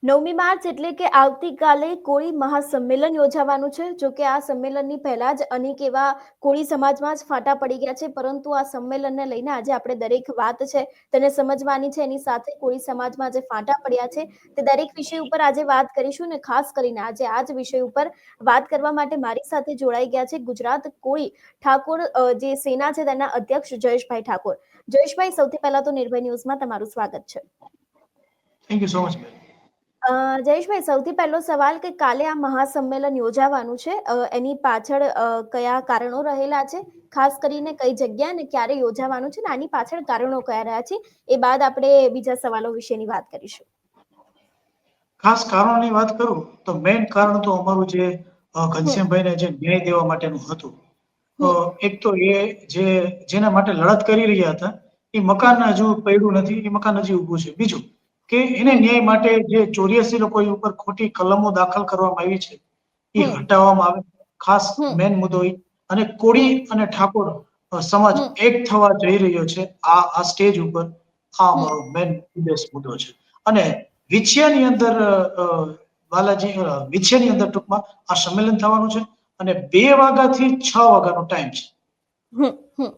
9મી March એટલે કે આવતીકાલે કોળી મહાસંમેલન યોજાવાનું છે. જો કે આ સંમેલનની પહેલા જ અનેક એવા કોળી સમાજમાં જ ફાટા પડી ગયા છે. પરંતુ આ સંમેલનને લઈને આજે આપણે દરેક વાત છે તેને સમજવાની છે. એની સાથે કોળી સમાજમાં જે ફાટા પડ્યા છે તે દરેક વિષય ઉપર આજે વાત કરીશું ને ખાસ કરીને આજે આ જ વિષય ઉપર વાત કરવા માટે મારી સાથે જોડાઈ ગયા છે ગુજરાત કોળી ઠાકોર જે સેના છે તેના અધ્યક્ષ જયેશભાઈ ઠાકોર. જયેશભાઈ, સૌથી પહેલા તો નિર્ભય ન્યૂઝમાં તમારું સ્વાગત છે. થેન્ક યુ સો મચ બેન. જયેશભાઈ, સૌથી પહેલો સવાલ કે કાલે આ મહાસંમેલન યોજાવાનું છે, એની પાછળ કયા કારણો રહેલા છે, ખાસ કરીને કઈ જગ્યા અને ક્યારે યોજાવાનું છે ને આની પાછળ કારણો કયા રહ્યા છે, એ બાદ આપણે બીજા સવાલો વિશેની વાત કરીશું. ખાસ કારણોની વાત કરું તો મેઇન કારણ તો અમારું જે હમ ઘનશ્યામભાઈને જે ન્યાય દેવા માટેનું હતું. હમ એક તો એ જેના માટે લડત કરી રહ્યા હતા એ હમ મકાન હજુ પડ્યું નથી, એ મકાન હજી ઊભું છે. બીજું કે એને હમ ન્યાય માટે જે 84 લોકો ઉપર ખોટી કલમો દાખલ કરવામાં આવી છે એ હમ હટાવવામાં આવે. ખાસ હમ મેન મુદ્દો એ અને કોળી હમ અને ઠાકોર સમાજ હમ એક થવા જઈ રહ્યો છે આ સ્ટેજ ઉપર. આ હમ અમારો મેન ઉદ્દેશ મુદ્દો છે. અને વિછિયાની અંદર બાલાજી વિછિયાની અંદર ટૂંકમાં આ સંમેલન થવાનું છે અને 2 વાગ્યાથી 6 વાગ્યાનો ટાઈમ છે. હમ હમ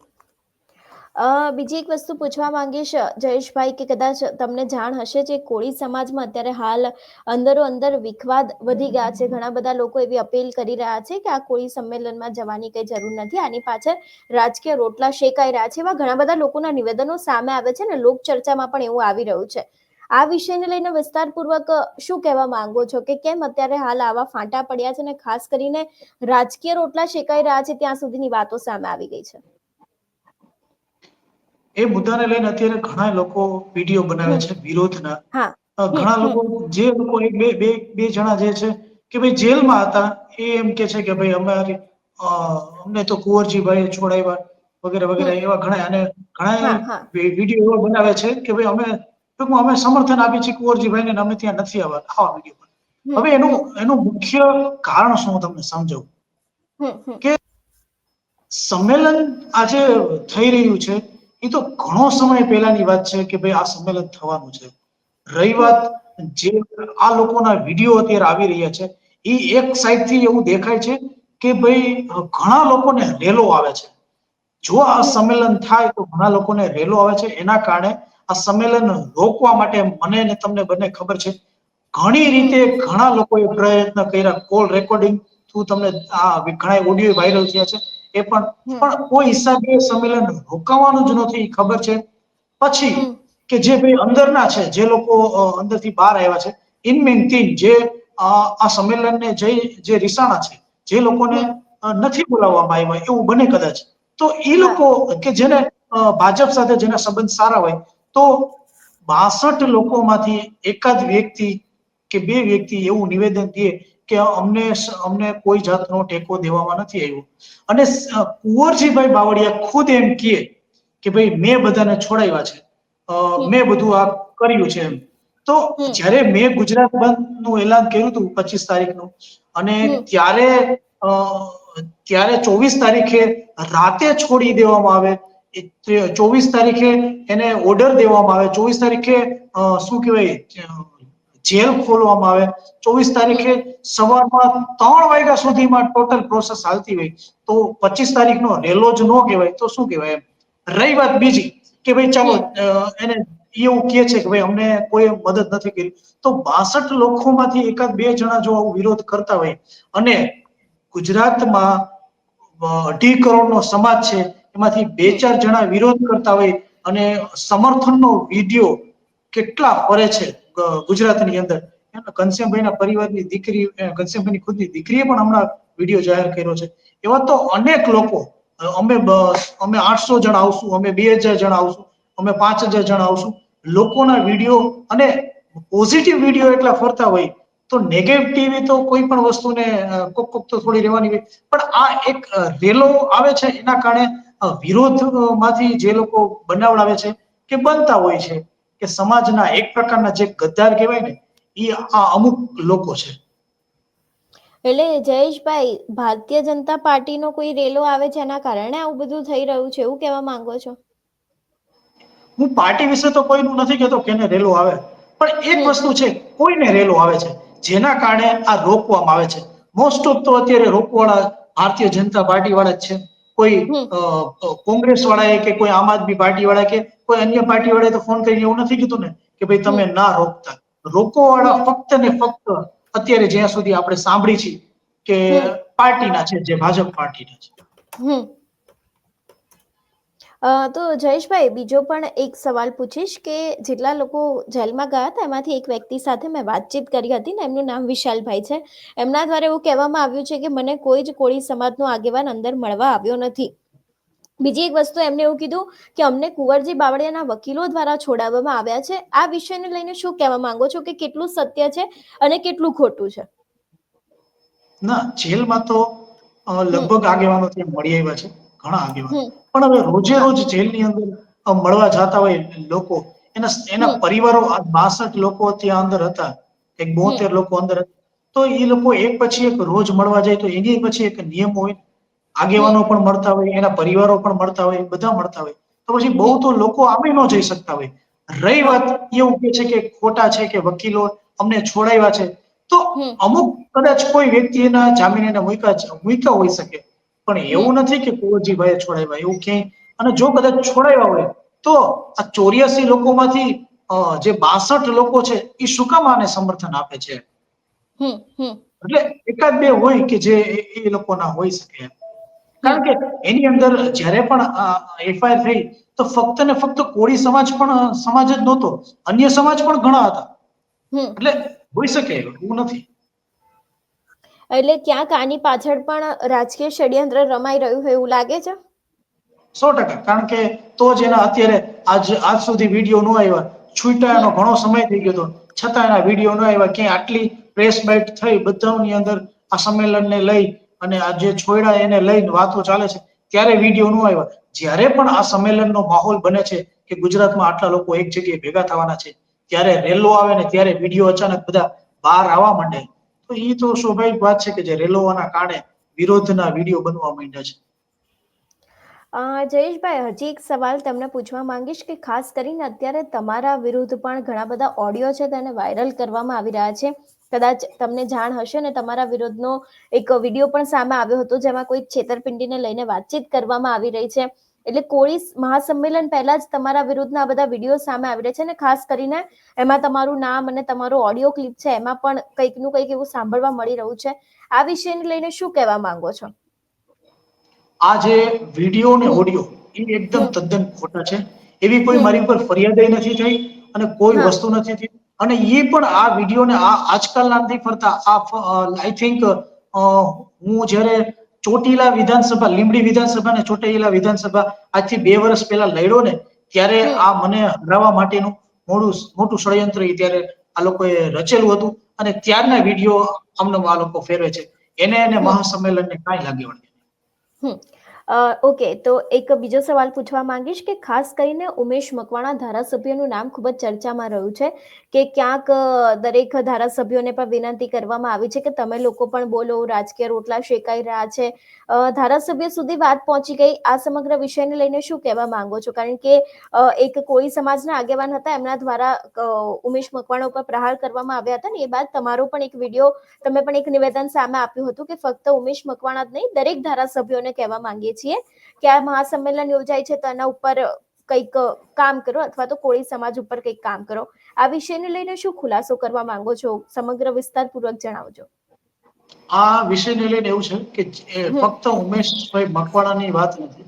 બીજી એક વસ્તુ પૂછવા માંગીશ જયેશભાઈ, કે કદાચ તમને જાણ હશે જે કોળી સમાજમાં અત્યારે હાલ અંદરો અંદર વિખવાદ વધી ગયા છે. ઘણા બધા લોકો એવી અપીલ કરી રહ્યા છે કે આ કોળી સંમેલનમાં જવાની કઈ જરૂર નથી, આની પાછળ રાજકીય રોટલા શેકાઈ રહ્યા છે. એવા ઘણા બધા લોકોના નિવેદનો સામે આવે છે ને લોક ચર્ચામાં પણ એવું આવી રહ્યું છે. આ વિષયને લઈને વિસ્તારપૂર્વક શું કહેવા માંગો છો કે કેમ અત્યારે હાલ આવા ફાંટા પડ્યા છે ને ખાસ કરીને રાજકીય રોટલા શેકાઈ રહ્યા છે ત્યાં સુધીની વાતો સામે આવી ગઈ છે? એ મુદ્દાને લઈને અત્યારે ઘણા લોકો વિડીયો બનાવે હમ છે વિરોધના. હા હમ ઘણા હમ લોકો જે લોકો એક બે જણા જે છે કે ભાઈ જેલમાં હતા એ એમ કે છે કે ભાઈ અમને તો કુંવરજીભાઈ છોડાવ્યા વગેરે વગેરે હમ એવા ઘણા અને ઘણા હા હા વિડીયો એવા બનાવે છે કે ભાઈ અમે સમર્થન આપીએ છીએ કુંવરજીભાઈને અમે ત્યાં નથી આવા વિડીયો. હમ હવે હમ એનું મુખ્ય કારણ શું હું તમને સમજાવું. હમ હમ કે સંમેલન આજે થઈ રહ્યું છે એ તો ઘણો સમય પહેલાની વાત છે કે ભાઈ આ સંમેલન થવાનું છે. રહી હમ વાત જે આ લોકોના વિડીયો અત્યારે આવી રહ્યા છે એ એક સાઈડ થી એવું દેખાય છે કે ભાઈ ઘણા લોકોને રેલો આવે છે. જો આ હમ સંમેલન થાય તો ઘણા લોકોને રેલો આવે છે. એના કારણે આ સંમેલન રોકવા માટે મને ને તમને બંને ખબર છે ઘણી હમ રીતે ઘણા લોકોએ પ્રયત્ન કર્યા. કોલ રેકોર્ડિંગ થ્રુ તમને આ ઘણા ઓડિયો વાયરલ થયા છે. એ હમ પણ કોઈ હિસાબે સંમેલન રોકાવાનું જ નથી ખબર છે. પછી હમ કે જે ભાઈ અંદરના છે જે લોકો અંદરથી બહાર આવ્યા છે ઇનમેન ટીમ જે આ સંમેલનને જે રિસાણા છે જે લોકોને હમ નથી બોલાવવામાં આવ્યા એવું બને કદાચ તો એ હા લોકો કે જેને ભાજપ સાથે જેના સંબંધ સારા હોય તો 62 લોકોમાંથી એકાદ વ્યક્તિ કે બે વ્યક્તિ એવું નિવેદન દે કે અમને કોઈ જાતનો ટેકો દેવામાં નથી આવ્યો. અને કુંવરજીભાઈ બાવળિયા ખુદ એમ કે ભાઈ મેં બધાને છોડાવ્યા છે, હમ મેં બધું આ કર્યું છે એમ. તો હમ જયારે મેં ગુજરાત બંધ નું એલાન કર્યું હતું 25 તારીખનું અને હમ ત્યારે 24 તારીખે રાતે છોડી દેવામાં આવે. 24 તારીખે એને ઓર્ડર દેવામાં આવે. 24 તારીખે શું કહેવાય જેલ ખોલવામાં આવે. 24 હમ તારીખે સવારમાં 3 વાગ્યા સુધીમાં ટોટલ પ્રોસેસ હાલતી હોય તો 25 તારીખનો રેલો જ ન કહેવાય તો શું કહેવાય એમ. રહી વાત બીજી કે ભાઈ ચાલો હમ એને એવું કે છે કે ભાઈ અમને કોઈ મદદ નથી કરી તો 62 લોકોમાંથી એકાદ બે જણા જો આવું વિરોધ કરતા હોય અને ગુજરાતમાં 2.5 કરોડનો સમાજ છે એમાંથી બે હમ ચાર જણા વિરોધ કરતા હોય અને સમર્થનનો વિડીયો કેટલા ફરે છે ગુજરાતની અંદર. ઘનશ્યામભાઈના પરિવારની દીકરી ઘનશ્યામભાઈની ખુદની દીકરીએ પણ હમણાં વિડીયો જાહેર કર્યો છે. એવા તો અનેક લોકો અમે 800 જણા આવશું, અમે 2000 જણા આવશું, અમે 5000 જણા આવશું લોકોના વિડીયો અને પોઝિટિવ વિડીયો એટલા ફરતા હોય તો નેગેટિવ તો કોઈ પણ વસ્તુને કોક તો થોડી રહેવાની હોય. પણ આ એક રેલો આવે છે એના કારણે વિરોધમાંથી જે લોકો બનાવડાવે છે કે બનતા હોય છે કે સમાજના એક પ્રકારના જે ગદ્દાર કહેવાય ને એ આ અમુક લોકો છે. એટલે જયેશભાઈ, ભારતીય જનતા પાર્ટીનો કોઈ રેલો આવે છે એના કારણે આવું બધું થઈ રહ્યું છે એવું કહેવા માંગો છો? હું પાર્ટી વિશે તો કોઈનું નથી કહેતો કે એને રેલો આવે. પણ એક હમ વસ્તુ છે, કોઈને રેલો આવે છે જેના કારણે આ રોકવામાં આવે છે. મોસ્ટ ઓફ તો અત્યારે રોકવાળા ભારતીય જનતા પાર્ટી વાળા જ છે. કોઈ હમ કોંગ્રેસ વાળાએ કે કોઈ આમ આદમી પાર્ટી વાળા કે કોઈ અન્ય પાર્ટી વાળાએ તો ફોન કરીને એવું નથી કીધું ને કે ભાઈ તમે હમ ના રોકતા. રોકવાવાળા હમ ફક્ત ને ફક્ત અત્યારે જ્યાં સુધી આપણે સાંભળી છીએ કે હમ પાર્ટીના છે, જે ભાજપ પાર્ટીના છે. હમ તો જયેશભાઈ, બીજો પણ એક સવાલ પૂછીશ કે જેટલા લોકો જેલમાં ગયા હતા એમાંથી એક વ્યક્તિ સાથે મેં વાતચીત કરી હતી ને, એમનું નામ વિશાલભાઈ છે. એમના દ્વારા એવું કહેવામાં આવ્યું છે કે મને કોઈ જ કોળી સમાજનો આગેવાન અંદર મળવા આવ્યો નથી. બીજી એક વસ્તુ એમને એવું કીધું કે અમને કુંવરજી બાવળિયાના વકીલો દ્વારા છોડાવવામાં આવ્યા છે. આ વિષયને લઈને શું કહેવા માંગો છો કે કેટલું સત્ય છે અને કેટલું ખોટું છે? ના, જેલમાં તો હમ લગભગ આગેવાનો ત્યાં મળી આવ્યા છે, ઘણા આગેવાનો. હમ પણ હવે રોજે હા રોજ જેલની અંદર મળવા જતા હોય લોકો, એના હમ પરિવારો, આ 62 લોકો ત્યાં અંદર હતા, એક હમ 72 લોકો અંદર હતા. તો એ લોકો એક પછી એક રોજ મળવા જાય તો એની પછી એક નિયમ હોય. આગેવાનો હમ પણ મળતા હોય, એના પરિવારો પણ મળતા હોય, બધા મળતા હોય. તો પછી બહુ હમ તો લોકો આમે ન જઈ શકતા હોય. રહી હા વાત એવું કે છે કે ખોટા છે કે વકીલો અમને છોડાવ્યા છે, તો હમ અમુક કદાચ કોઈ વ્યક્તિ એના જામીન એને મૂક્યા હોઈ શકે. પણ હમ એવું નથી કે કુંવરજીભાઈએ છોડાવ્યા એવું ક્યાંય. અને જો કદાચ છોડાવ્યા હોય તો આ 84 લોકોમાંથી જે 62 લોકો છે એ શું કામ આને સમર્થન આપે છે? હમ હમ એટલે એકાદ બે હોય કે જે એ લોકો ના હોઈ શકે. હમ કારણ કે એની અંદર જ્યારે પણ એફઆઈઆર થઈ તો ફક્ત ને ફક્ત કોળી સમાજ જ નહોતો, અન્ય સમાજ પણ ઘણા હતા. હમ એટલે હોઈ શકે એવું નથી. એટલે ક્યાંક આની પાછળ પણ રાજકીય ષડયંત્ર રમાઈ રહ્યું હોય એવું લાગે છે? 100%. કારણ કે તો જ એના અત્યારે આજ સુધી વિડીયો ન આવ્યા. છૂટા હમ એનો ઘણો સમય થઈ ગયો હતો, છતાં એના વિડીયો ન આવ્યા. ક્યાંય આટલી પ્રેસ બાઇટ થઈ બધાની અંદર આ સંમેલનને લઈ અને આ જે છોયડા એને લઈને વાતો ચાલે છે, ત્યારે વિડીયો ન આવ્યા. જ્યારે પણ આ સંમેલનનો માહોલ બને છે કે ગુજરાતમાં આટલા લોકો એક જગ્યાએ ભેગા થવાના છે, ત્યારે રેલો આવે ને ત્યારે વિડીયો અચાનક બધા બહાર આવવા માંડે. તો એ તો સ્વાભાવિક વાત છે કે જે રેલોવાના કારણે વિરોધના વિડીયો બનવા માંડ્યા છે. જયેશભાઈ, હજી એક સવાલ તમને પૂછવા માંગીશ કે ખાસ કરીને અત્યારે તમારા વિરુદ્ધ પણ ઘણા બધા ઓડિયો છે તેને વાયરલ કરવામાં આવી રહ્યા છે. કદાચ તમને જાણ હશે ને, તમારા વિરુદ્ધનો એક વિડીયો પણ સામે આવ્યો હતો જેમાં કોઈ છેતરપિંડીને લઈને વાતચીત કરવામાં આવી રહી છે. એટલે કોળી મહાસંમેલન પહેલા જ તમારા વિરુદ્ધના આ બધા વિડીયો સામે આવી રહ્યા છે, ને ખાસ કરીને એમાં તમારું નામ અને તમારો ઓડિયો ક્લિપ છે એમાં પણ કંઈકનું કંઈક એવું સાંભળવા મળી રહ્યું છે. આ વિષયને લઈને શું કહેવા માંગો છો? આ જે વિડીયો ને હમ ઓડિયો એ એકદમ હમ તદ્દન ખોટા છે. એવી કોઈ હમ મારી ઉપર ફરિયાદ નથી થઈ અને કોઈ હા વસ્તુ નથી થઈ. અને એ પણ આ વિડીયોને આજકાલના નથી ફરતા. આઈ થિંક હું જ્યારે ચોટીલા વિધાનસભા, લીંબડી વિધાનસભા ને ચોટીલા વિધાનસભા આજથી 2 વર્ષ પહેલા લડ્યો ને, ત્યારે હમ આ મને હરાવવા માટેનું મોટું ષડયંત્ર ત્યારે આ લોકોએ રચેલું હતું. અને ત્યારના વિડીયો અમને આ લોકો ફેરવે છે. એને હમ મહાસંમેલનને કાંઈ લાગે વળગે. હમ ઓકે, તો એક બીજો સવાલ પૂછવા માંગીશ કે ખાસ કરીને ઉમેશ મકવાણા ધારાસભ્યનું નામ ખૂબ જ ચર્ચામાં રહ્યું છે કે ક્યાંક દરેક ધારાસભ્યોને પણ વિનંતી કરવામાં આવી છે કે તમે લોકો પણ બોલો, રાજકીય રોટલા શેકાઈ રહ્યા છે. ધારાસભ્ય સુધી વાત પહોંચી ગઈ. આ સમગ્ર વિષયને લઈને શું કહેવા માંગો છો? કારણ કે એક કોળી સમાજના આગેવાન હતા, એમના દ્વારા ઉમેશ મકવાણા ઉપર પ્રહાર કરવામાં આવ્યા હતા ને, એ બાદ તમારો પણ એક વિડીયો, તમે પણ એક નિવેદન સામે આપ્યું હતું કે ફક્ત ઉમેશ મકવાણા જ નહીં, દરેક ધારાસભ્યોને કહેવા માંગીએ છીએ કે આ મહાસંમેલન યોજાય છે તો એના ઉપર કંઈક કામ કરો અથવા તો કોળી સમાજ ઉપર કંઈક કામ કરો. આ વિષયને લઈને શું ખુલાસો કરવા માંગો છો? સમગ્ર વિસ્તારપૂર્વક જણાવજો. આ વિષયને લઈને એવું છે કે હમ ફક્ત ઉમેશભાઈ મકવાણાની વાત નથી.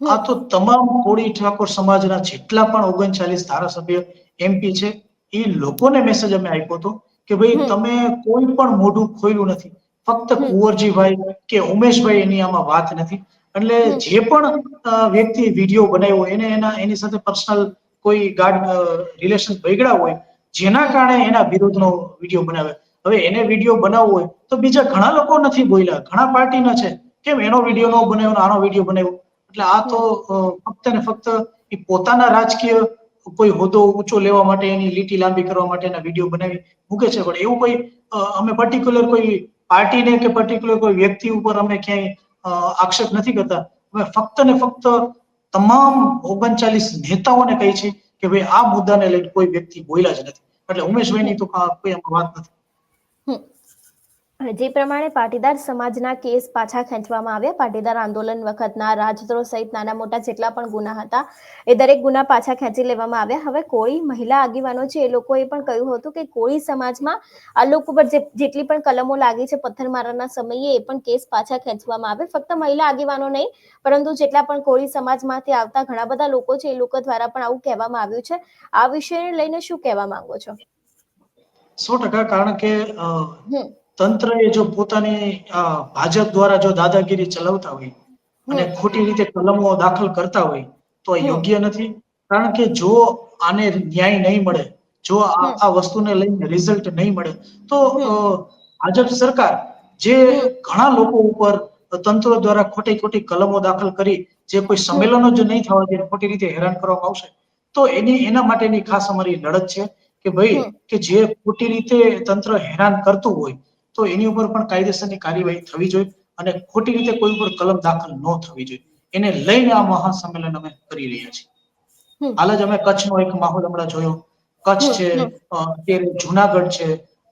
આ હમ તો તમામ કોળી ઠાકોર સમાજના જેટલા પણ 39 ધારાસભ્ય MP છે, એ લોકોને મેસેજ અમે આપ્યો હતો કે ભાઈ હમ તમે કોઈ પણ મોઢું ખોલ્યું નથી. ફક્ત હમ કુંવરજીભાઈ કે ઉમેશભાઈ એની આમાં વાત નથી. એટલે હમ જે પણ વ્યક્તિ વિડીયો બનાવ્યો એની સાથે પર્સનલ કોઈ ગાઢ રિલેશન બગડ્યા હોય, જેના હમ કારણે એના વિરુદ્ધનો વિડીયો બનાવે. હવે એને વિડીયો બનાવવો હોય તો બીજા ઘણા લોકો નથી બોલ્યા, ઘણા પાર્ટીના છે. કેમ એનો વિડીયો ન બનાવ્યો, આનો વિડીયો બનાવ્યો? એટલે આ તો હમ ફક્ત ને ફક્ત એ પોતાના રાજકીય કોઈ હોદ્દો ઊંચો લેવા માટે, એની લીટી લાંબી કરવા માટેના વિડીયો બનાવી મૂકે છે. પણ એવું કોઈ અમે પર્ટિક્યુલર કોઈ પાર્ટીને કે પર્ટિક્યુલર કોઈ વ્યક્તિ ઉપર અમે ક્યાંય આક્ષેપ નથી કરતા. અમે ફક્ત ને ફક્ત તમામ 39 નેતાઓને કહી છે કે ભાઈ આ મુદ્દાને લઈને કોઈ વ્યક્તિ બોલ્યા જ નથી. એટલે ઉમેશભાઈની તો કોઈ એમાં વાત નથી. હમ. જે પ્રમાણે પાટીદાર સમાજના કેસ પાછા ખેંચવામાં આવ્યા, પાટીદાર આંદોલન વખતના રાજદ્રોહ સહિત નાના મોટા જેટલા પણ ગુના હતા એ દરેક ગુના પાછા ખેંચી લેવામાં આવ્યા. હવે કોળી મહિલા આગેવાનો છે એ લોકોએ પણ કહ્યું હતું કે કોળી સમાજમાં આ લોકો પર જેટલી પણ કલમો લાગી છે પથ્થરમારાના સમયે એ પણ કેસ પાછા ખેંચવામાં આવે. ફક્ત મહિલા આગેવાનો નહીં પરંતુ જેટલા પણ કોળી સમાજમાંથી આવતા ઘણા બધા લોકો છે એ લોકો દ્વારા પણ આવું કહેવામાં આવ્યું છે. આ વિષયને લઈને શું કહેવા માંગો છો? 100%, કારણ કે હમ તંત્ર એ જો પોતાની ભાજપ દ્વારા જો દાદાગીરી ચલાવતા હોય અને હમ ખોટી રીતે કલમો દાખલ કરતા હોય તો એ હમ યોગ્ય નથી. કારણ કે જો આને ન્યાય નહીં મળે, જો હમ આ વસ્તુને લઈને રિઝલ્ટ નહીં મળે તો હમ ભાજપ સરકાર જે હમ ઘણા લોકો ઉપર તંત્ર દ્વારા ખોટી ખોટી કલમો દાખલ કરી જે કોઈ હમ સંમેલનો જ નહીં થવા દે, ખોટી રીતે હેરાન કરવામાં આવશે તો એના માટેની ખાસ અમારી લડત છે કે ભાઈ હમ કે જે ખોટી રીતે તંત્ર હેરાન કરતું હોય તો એની ઉપર પણ કાયદેસરની કાર્યવાહી થવી જોઈએ અને ખોટી રીતે કોઈ ઉપર કલમ દાખલ ન થવી જોઈએ. એને લઈને આ મહાસંમેલન અમે કરી રહ્યા છીએ. હમ હાલ જ અમે કચ્છનો એક માહોલ હમણાં જોયો. કચ્છ હમ છે, હમ અત્યારે જુનાગઢ છે,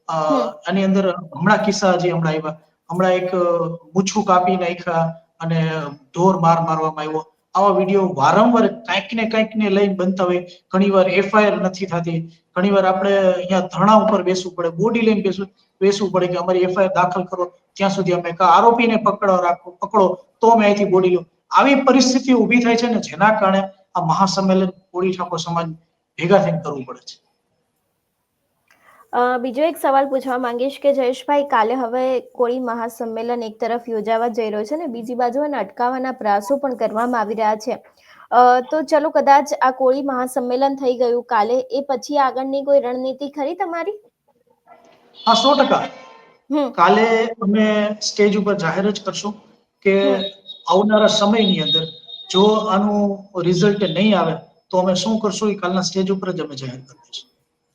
હમ આની અંદર હમણાં કિસ્સા હજી હમણાં આવ્યા. હમણાં એક મૂછું કાપી નાખ્યા અને ઢોર મારવામાં આવ્યો. આવા વિડીયો વારંવાર કંઈક ને લઈને બનતા હોય. ઘણીવાર FIR નથી થતી, ઘણીવાર આપણે અહીંયા ધરણા ઉપર બેસવું પડે, બોડી લઈને બેસવું પડે કે અમારી FIR દાખલ કરો ત્યાં સુધી અમે આરોપીને પકડો તો અમે અહીંથી બોડી લો. આવી પરિસ્થિતિ ઊભી થાય છે ને જેના કારણે આ મહાસંમેલન કોળી ઠાકોર સમાજ ભેગા થઈને કરવું પડે છે. બીજો એક સવાલ પૂછવા માંગીશ કે જયેશભાઈ, કાલે હવે કોળી મહાસંમેલન એક તરફ યોજાવા જઈ રહ્યો છે ને બીજી બાજુ એને અટકાવવાના પ્રયાસો પણ કરવામાં આવી રહ્યા છે. તો ચલો કદાચ આ કોળી મહાસંમેલન થઈ ગયું કાલે, એ પછી આગળની કોઈ રણનીતિ ખરી તમારી? હા, 100%. હમ કાલે અમે સ્ટેજ ઉપર જાહેર જ કરશું કે હમ આવનારા સમયની અંદર જો આનું રિઝલ્ટ નહીં આવે તો અમે શું કરશું એ કાલના સ્ટેજ ઉપર જ અમે જાહેર કરી દઈશું.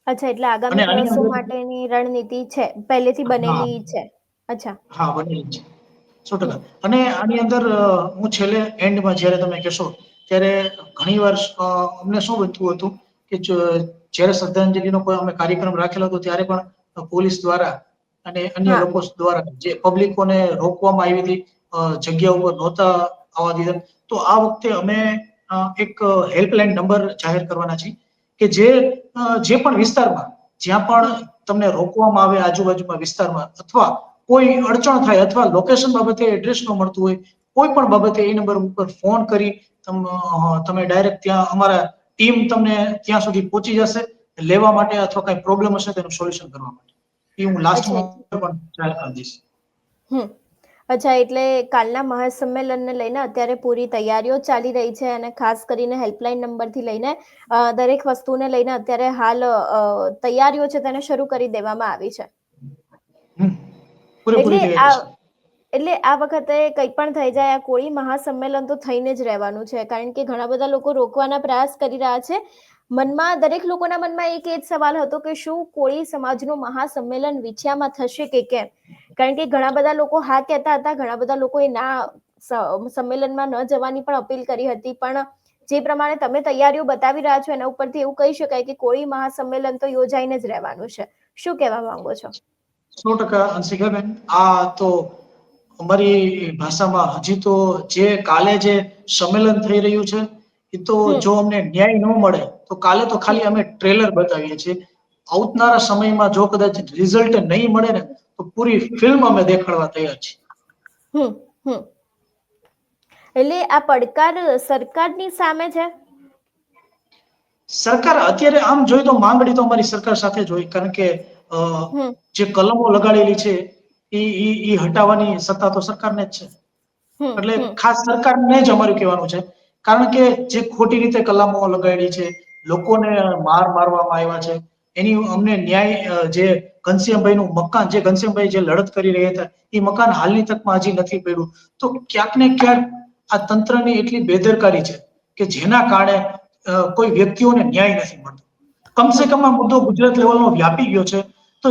અચ્છા, એટલે અને આગામી આની દિવસો અંદર માટેની રણનીતિ છે, પહેલેથી હા બનેલી છે. અચ્છા. હા બનેલી છે 100%. હમ અને આની અંદર હું છેલ્લે એન્ડમાં જ્યારે તમે કહેશો ત્યારે ઘણીવાર અમને શું બનતું હતું કે જ્યારે શ્રદ્ધાંજલિનો કોઈ અમે કાર્યક્રમ રાખેલો હતો ત્યારે પણ પોલીસ દ્વારા અને અન્ય હા લોકો દ્વારા જે પબ્લિકોને રોકવામાં આવી હતી, જગ્યા ઉપર નહોતા આવવા દીધા. તો આ વખતે અમે એક હેલ્પલાઇન નંબર જાહેર કરવાના છીએ કે જે પણ વિસ્તારમાં જ્યાં પણ હમ તમને રોકવામાં આવે આજુબાજુના વિસ્તારમાં અથવા કોઈ અડચણ થાય અથવા લોકેશન બાબતે એડ્રેસ ન મળતું હોય, કોઈ પણ બાબતે એ નંબર ઉપર ફોન કરી તમે ડાયરેક્ટ ત્યાં અમારા ટીમ તમને ત્યાં સુધી પહોંચી જશે લેવા માટે અથવા કઈ પ્રોબ્લેમ હશે તેનું સોલ્યુશન કરવા માટે. એ હું અચ્છા લાસ્ટમાં પણ જાહેર કરી દઈશ. હમ અચ્છા, એટલે કાલના મહાસંમેલનને લઈને અત્યારે પૂરી તૈયારીઓ ચાલી રહી છે અને ખાસ કરીને હેલ્પલાઇન નંબરથી લઈને દરેક વસ્તુને લઈને અત્યારે હાલ તૈયારીઓ છે તેને શરૂ કરી દેવામાં આવી છે. એટલે પૂરેપૂરી આ તૈયારી છે. એટલે આ વખતે કંઈ પણ થઈ જાય આ કોળી મહાસંમેલન તો થઈને જ રહેવાનું છે, કારણ કે ઘણા બધા લોકો રોકવાના પ્રયાસ કરી રહ્યા છે. દરેક લોકોના મનમાં એક જ સવાલ હતો કે શું કોળી સમાજનું મહાસંમેલન વિછિયામાં થશે કે કેમ? કારણ કે ઘણા બધા લોકો હા કહેતા હતા, ઘણા બધા લોકોએ સંમેલનમાં ન જવાની પણ અપીલ કરી હતી. પણ જે પ્રમાણે તમે તૈયારીઓ બતાવી રહ્યા છો એના ઉપરથી એવું કહી શકાય કે કોળી મહાસંમેલન તો યોજાઈને જ રહેવાનું છે. શું કહેવા માંગો છો? 100% અંશિકાબેન, આ તો અમારી ભાષામાં હજી તો કાલે જે સંમેલન થઈ રહ્યું છે એ તો હમ જો અમને ન્યાય ન મળે તો કાલે તો હમ ખાલી અમે ટ્રેલર બતાવીએ છીએ. આવનારા સમયમાં જો કદાચ રિઝલ્ટ નહીં મળે ને તો પૂરી ફિલ્મ અમે દેખાડવા તૈયાર છીએ. હમ હમ એટલે આ પડકાર સરકારની સામે છે. સરકાર અત્યારે આમ જોઈ તો માંગણી તો અમારી સરકાર સાથે જ હોય, કારણ કે હમ જે કલમો લગાડેલી છે એ હટાવવાની સત્તા તો સરકારને જ છે. હમ એટલે હમ ખાસ સરકારને જ અમારું કહેવાનું છે, કારણ કે જે ખોટી રીતે કલમો લગાડી છે, લોકોને મારવામાં આવ્યા છે, એની અમને ન્યાય જે ઘનશ્યામભાઈ નું મકાન, જે ઘનશ્યામભાઈ જે લડત કરી રહ્યા હતા એ મકાન હાલની તકમાં હજી નથી પડ્યું. તો ક્યાંક ને ક્યાંક આ તંત્રની એટલી બેદરકારી છે કે જેના કારણે કોઈ વ્યક્તિઓને ન્યાય નથી મળતો. કમસે હમ કમ આ મુદ્દો ગુજરાત લેવલનો વ્યાપી ગયો છે. તો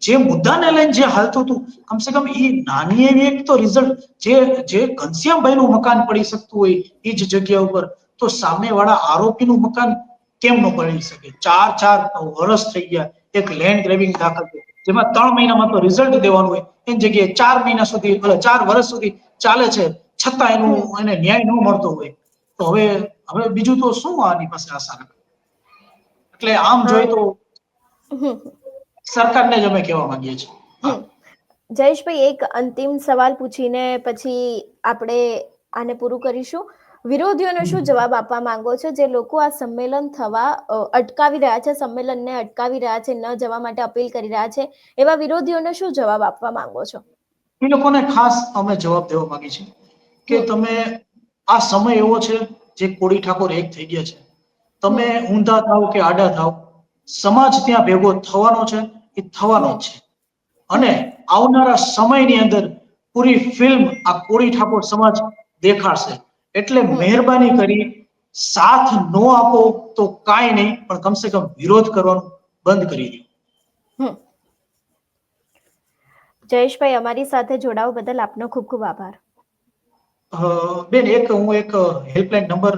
જે મુદ્દાને લઈને જે હાલતું હતું કમસે કમ એ નાની એવી એક તો રિઝલ્ટ જે ઘનશ્યામભાઈ નું મકાન પડી શકતું હોય એ જ જગ્યા ઉપર, તો સામે વાળા આરોપીનું મકાન કેમ ન પડી શકે? 4 વર્ષ થઈ ગયા એક લેન્ડ ગ્રેબિંગ દાખલ છે, જેમાં 3 મહિનામાં તો રિઝલ્ટ દેવાનું હોય, એની જગ્યાએ 4 મહિના સુધી 4 વર્ષ સુધી ચાલે છે, છતાં એને ન્યાય ન મળતો હોય, તો હવે બીજું તો શું આની પાસે આશા રાખે? એટલે આમ જોઈએ તો હમ સરકારને જ અમે કહેવા માંગીએ છીએ. હમ જયેશભાઈ, એક અંતિમ સવાલ પૂછીને પછી આપણે આને પૂરું કરીશું. વિરોધીઓને શું જવાબ આપવા માંગો છો, જે લોકો આ સંમેલન થવા અટકાવી રહ્યા છે, સંમેલનને અટકાવી રહ્યા છે, ન જવા માટે અપીલ કરી રહ્યા છે, એવા વિરોધીઓને શું જવાબ આપવા માંગો છો? એ લોકોને ખાસ અમે જવાબ દેવા માંગીએ છીએ કે હમ તમે, આ સમય એવો છે જે કોળી ઠાકોર એક થઈ ગયા છે, તમે હમ ઊંધા થાવ કે આડા થાવ, સમાજ ત્યાં ભેગો થવાનો છે, એ થવાનો હમ જ છે. અને હમ આવનારા સમયની અંદર પૂરી ફિલ્મ આ કોળી ઠાકોર સમાજ દેખાડશે. એટલે હમ મહેરબાની કરી સાથ નો આપો તો કાંઈ નહીં, પણ કમસે કમ વિરોધ કરવાનું બંધ કરી દો. હમ જયેશભાઈ, અમારી સાથે જોડાવા બદલ આપનો ખૂબ ખૂબ આભાર. બેન, હું એક હેલ્પલાઇન નંબર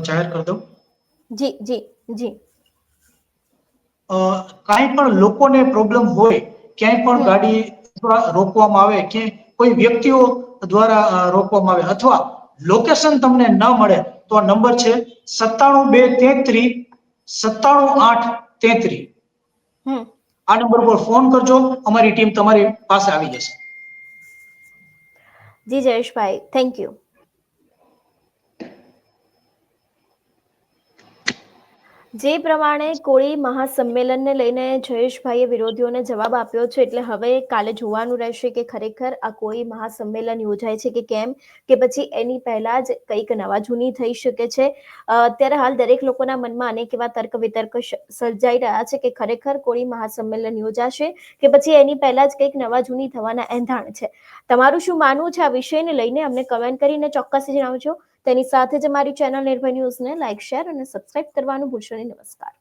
જાહેર કરી દઉં. જી જી જી. કાંઈ પણ લોકોને પ્રોબ્લેમ હોય, ક્યાંય પણ હમ ગાડી રોકવામાં આવે, કે કોઈ વ્યક્તિઓ દ્વારા રોકવામાં આવે, અથવા લોકેશન તમને ન મળે, તો આ નંબર છે 97 233 97 8 33. હમ આ નંબર પર ફોન કરજો, અમારી ટીમ તમારી પાસે આવી જશે. જી જયેશભાઈ, થેન્ક યુ. જે પ્રમાણે કોળી મહાસંમેલનને લઈને જયેશભાઈએ વિરોધીઓને જવાબ આપ્યો છે, એટલે હવે કાલે જોવાનું રહેશે કે ખરેખર આ કોળી મહાસંમેલન યોજાય છે કે કેમ, કે પછી એની પહેલા જ કંઈક નવા જૂની થઈ શકે છે. અત્યારે હાલ દરેક લોકોના મનમાં અનેક એવા તર્ક વિતર્ક સર્જાઈ રહ્યા છે કે ખરેખર કોળી મહાસંમેલન યોજાશે કે પછી એની પહેલા જ કંઈક નવા જૂની થવાના એંધાણ છે. તમારું શું માનવું છે આ વિષયને લઈને, અમને કમેન્ટ કરીને ચોક્કસ જણાવજો. તેની સાથે જ અમારી ચેનલ નિર્ભય ન્યૂઝને લાઇક, શેર અને સબસ્ક્રાઇબ કરવાનું ભૂલશો નહીં. નમસ્કાર.